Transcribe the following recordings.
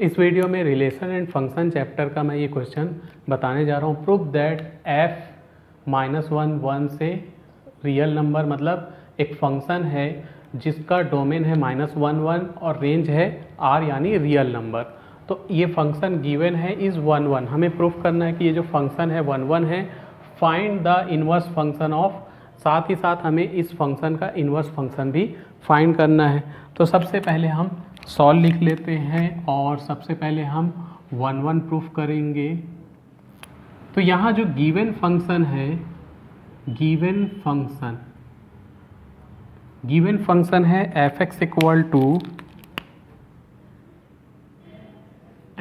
इस वीडियो में relation and function chapter का मैं ये क्वेश्चन बताने जा रहा हूँ। प्रूफ दैट f -1 से रियल नंबर, मतलब एक फंक्शन है जिसका डोमेन है -1 और रेंज है r यानी रियल नंबर। तो ये फंक्शन गिवन है इज़ 1 हमें प्रूफ करना है कि ये जो फंक्शन है 1 है। Find the inverse function of, साथ ही साथ हमें इस फंक्शन का इन्वर्स फंक्शन भी फाइंड करना है। तो सबसे पहले हम सॉल्व लिख लेते हैं और सबसे पहले हम 1 प्रूफ करेंगे। तो यहाँ जो गिवन फंक्शन है, गिवन फंक्शन है f(x) equal to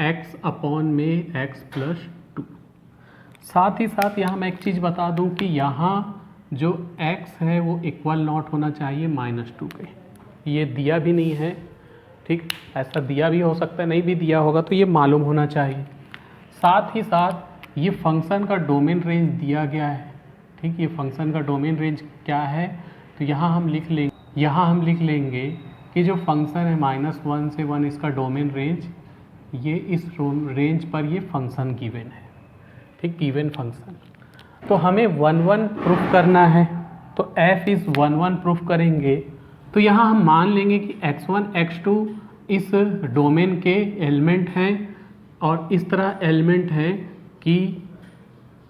x upon में x प्लस 2। साथ ही साथ यहाँ मैं एक चीज़ बता दूँ कि यहाँ जो x है वो इक्वल नॉट होना चाहिए -2 के। ये दिया भी नहीं है, ठीक, ऐसा दिया भी हो सकता है, नहीं भी दिया होगा, तो ये मालूम होना चाहिए। साथ ही साथ ये फंक्शन का डोमेन रेंज दिया गया है, ठीक। ये फंक्शन का डोमेन रेंज क्या है, तो यहाँ हम लिख लेंगे कि जो फंक्शन है -1 से 1, इसका डोमेन रेंज, ये इस रेंज पर ये फंक्शन गिवन है, ठीक, गिवन फंक्शन। तो हमें 1 प्रूफ करना है, तो f इज़ 1 प्रूफ करेंगे। तो यहाँ हम मान लेंगे कि x1 x2 इस डोमेन के एलिमेंट हैं और इस तरह एलिमेंट है कि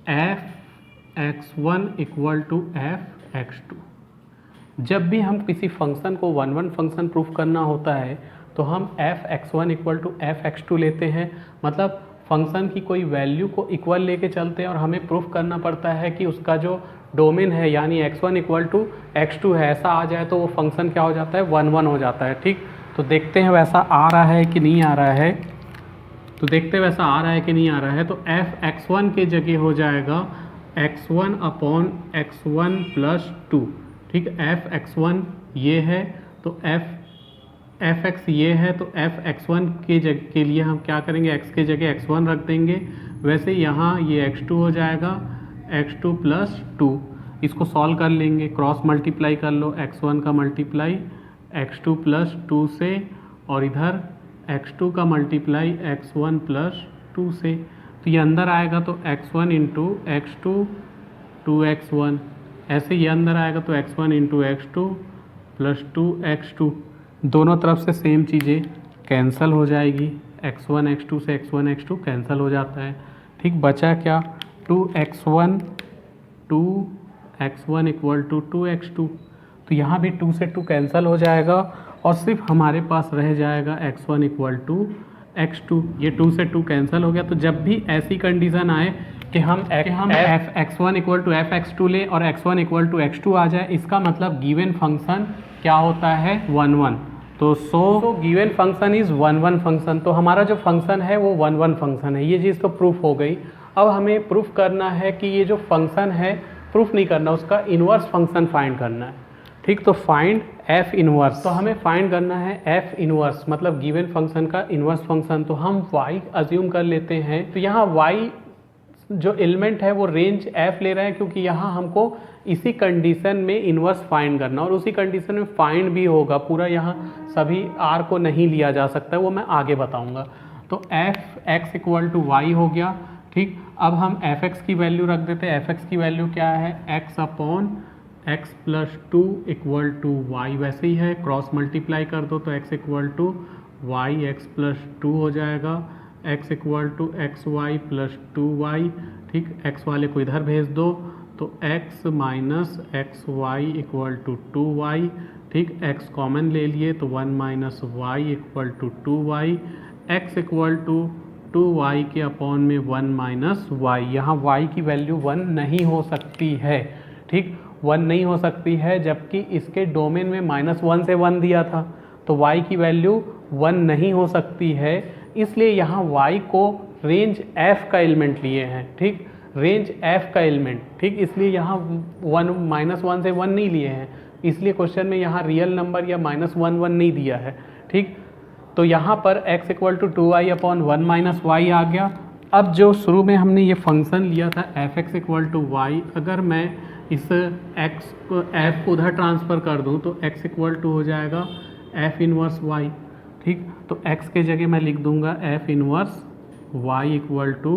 f(x1) इक्वल टू f(x2). जब भी हम किसी फंक्शन को 1 फंक्शन प्रूफ करना होता है तो हम f(x1) इक्वल टू f(x2) लेते हैं, मतलब फंक्शन की कोई वैल्यू को इक्वल लेके चलते हैं और हमें प्रूफ करना पड़ता है कि उसका जो डोमेन है यानी x1 इक्वल टू x2 है, ऐसा आ जाए तो वो फंक्शन क्या हो जाता है, 1 हो जाता है, ठीक। तो देखते हैं वैसा आ रहा है कि नहीं आ रहा है। तो देखते हैं वैसा आ रहा है कि नहीं आ रहा है। तो f(x1) के जगह हो जाएगा x1 अपॉन x1 प्लस 2, ठीक। f(x1) ये है तो fx ये है, तो f(x1) के लिए हम क्या करेंगे, x के जगह x1 रख देंगे। वैसे यहाँ ये x2 हो जाएगा, x2 प्लस 2। इसको सॉल्व कर लेंगे, क्रॉस मल्टीप्लाई कर लो, x1 का मल्टीप्लाई x2 प्लस 2 से, और इधर x2 का मल्टीप्लाई x1 प्लस 2 से। तो ये अंदर आएगा तो x1 इंटू x2 2x1, ऐसे ये अंदर आएगा तो x1 into x2 plus 2x2। दोनों तरफ से सेम चीज़ें कैंसिल हो जाएगी, x1 x2 से x1 x2 कैंसिल हो जाता है, ठीक। बचा क्या, 2x1 इक्वल टू 2x2। तो यहाँ भी 2 से 2 कैंसिल हो जाएगा और सिर्फ हमारे पास रह जाएगा x1 इक्वल टू x2। ये 2 से 2 कैंसिल हो गया। तो जब भी ऐसी कंडीशन आए कि हम f(x1) इक्वल टू f(x2) ले और x1 इक्वल टू x2 आ जाए, इसका मतलब गिवन फंक्शन क्या होता है, 1 तो so given function is 1 function. तो हमारा जो फंक्शन है वो 1 फंक्शन है। ये चीज़ तो प्रूफ हो गई। अब हमें प्रूफ करना है कि ये जो फंक्शन है, प्रूफ नहीं करना, उसका इन्वर्स फंक्शन फाइंड करना है, ठीक। तो फाइंड f इन्वर्स, तो हमें फाइंड करना है f इन्वर्स, मतलब गिवन फंक्शन का इन्वर्स फंक्शन। तो हम y अज्यूम कर लेते हैं। तो यहाँ y जो एलिमेंट है वो रेंज f ले रहे हैं, क्योंकि यहाँ हमको इसी कंडीशन में इन्वर्स फाइंड करना, और उसी कंडीशन में फाइंड भी होगा पूरा। यहाँ सभी r को नहीं लिया जा सकता है, वो मैं आगे बताऊँगा। तो f(x) इक्वल टू y हो गया, ठीक। अब हम f(x) की वैल्यू रख देते हैं। f(x) की वैल्यू क्या है, x upon x plus 2 equal to y, वैसे ही है, क्रॉस मल्टीप्लाई कर दो तो x equal to y x plus 2 हो जाएगा, x equal to xy plus 2y, ठीक। x वाले को इधर भेज दो तो x minus xy equal to 2y, ठीक। x कॉमन ले लिए तो 1 minus y equal to 2y, x equal to 2y के अपॉन में 1 माइनस y। यहाँ y की वैल्यू 1 नहीं हो सकती है, ठीक, 1 नहीं हो सकती है, जबकि इसके डोमेन में -1 से 1 दिया था, तो y की वैल्यू 1 नहीं हो सकती है। इसलिए यहाँ y को रेंज f का एलिमेंट लिए हैं, ठीक, रेंज f का एलिमेंट, ठीक। इसलिए यहाँ -1 से 1 नहीं लिए हैं, इसलिए क्वेश्चन में यहाँ रियल नंबर या -1 नहीं दिया है, ठीक। तो यहाँ पर x equal to 2y upon 1 minus y आ गया। अब जो शुरू में हमने ये फंक्शन लिया था f(x) इक्वल टू y, अगर मैं इस x को f को उधर ट्रांसफ़र कर दूँ तो x इक्वल टू हो जाएगा f इनवर्स y, ठीक। तो x के जगह मैं लिख दूंगा f inverse y equal to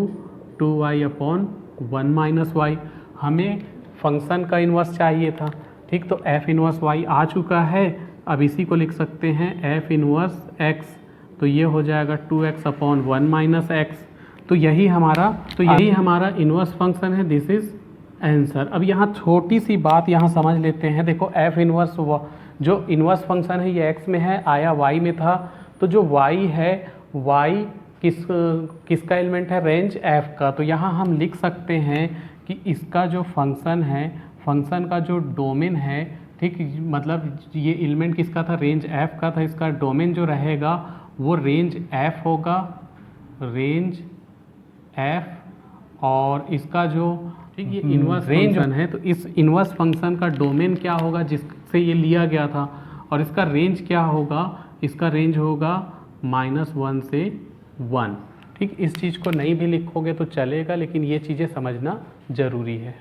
2y upon 1 minus y. हमें फंक्शन का इन्वर्स चाहिए था, ठीक। तो f इनवर्स y आ चुका है, अब इसी को लिख सकते हैं f इनवर्स x, तो ये हो जाएगा 2x अपॉन 1 माइनस एक्स। तो यही हमारा इन्वर्स फंक्शन है। This is answer. अब यहाँ छोटी सी बात यहाँ समझ लेते हैं। देखो f इनवर्स जो इन्वर्स फंक्शन है ये x में है, आया y में था, तो जो y है y किसका एलिमेंट है, रेंज f का। तो यहाँ हम लिख सकते हैं कि इसका जो फंक्शन है, फंक्शन का जो डोमेन है, ठीक, मतलब ये एलिमेंट किसका था, रेंज f का था, इसका डोमेन जो रहेगा वो रेंज f होगा, रेंज f। और इसका जो, ठीक, ये इन्वर्स फंक्शन है, तो इस इन्वर्स फंक्शन का डोमेन क्या होगा जिससे ये लिया गया था, और इसका रेंज क्या होगा, इसका रेंज होगा -1 से 1। ठीक, इस चीज़ को नहीं भी लिखोगे तो चलेगा, लेकिन ये चीज़ें समझना ज़रूरी है।